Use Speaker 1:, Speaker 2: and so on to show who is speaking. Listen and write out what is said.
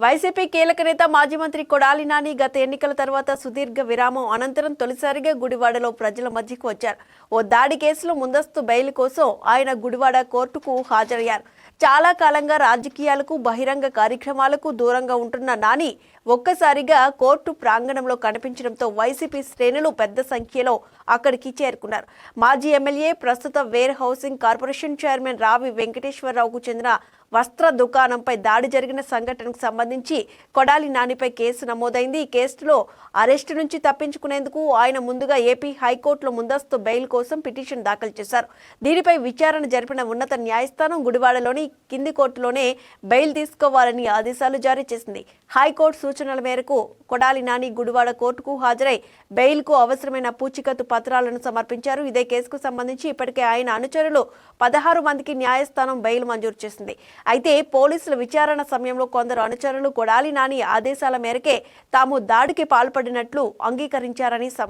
Speaker 1: YCP కీలక నేత మాజీ మంత్రి కొడాలి నాని గత ఎన్నికల తర్వాత సుదీర్ఘ విరామం అనంతరం తొలిసారిగా గుడివాడలో ప్రజల మధ్యకు వచ్చారు. ఓ దాడి కేసులో ముందస్తు బెయిల్ కోసం ఆయన గుడివాడ కోర్టుకు హాజరయ్యారు. చాలా కాలంగా రాజకీయాలకు, బహిరంగ కార్యక్రమాలకు దూరంగా ఉంటున్న నాని ఒక్కసారిగా కోర్టు ప్రాంగణంలో కనిపించడంతో వైసీపీ శ్రేణులు పెద్ద సంఖ్యలో అక్కడికి చేరుకున్నారు. మాజీ ఎమ్మెల్యే, ప్రస్తుత వేర్ హౌసింగ్ కార్పొరేషన్ చైర్మన్ రావి వెంకటేశ్వరరావుకు చెందిన వస్త్ర దుకాణంపై దాడి జరిగిన సంఘటనకు సంబంధించి కొడాలి నానిపై కేసు నమోదైంది. ఈ కేసులో అరెస్టు నుంచి తప్పించుకునేందుకు ఆయన ముందుగా ఏపీ హైకోర్టులో ముందస్తు బెయిల్ కోసం పిటిషన్ దాఖలు చేశారు. దీనిపై విచారణ జరిపిన ఉన్నత న్యాయస్థానం గుడివాడలోని కింది కోర్టులోనే బెయిల్ తీసుకోవాలని ఆదేశాలు జారీ చేసింది. హైకోర్టు సూచనల మేరకు కొడాలి నాని గుడివాడ కోర్టుకు హాజరై బెయిల్కు అవసరమైన పూచికత్తు పత్రాలను సమర్పించారు. ఇదే కేసుకు సంబంధించి ఇప్పటికే ఆయన అనుచరులు 16 మందికి న్యాయస్థానం బెయిల్ మంజూరు చేసింది. అయితే పోలీసుల విచారణ సమయంలో కొందరు అనుచరులు కొడాలి నాని ఆదేశాల మేరకే తాము దాడికి పాల్పడినట్లు అంగీకరించారని సమాచారం.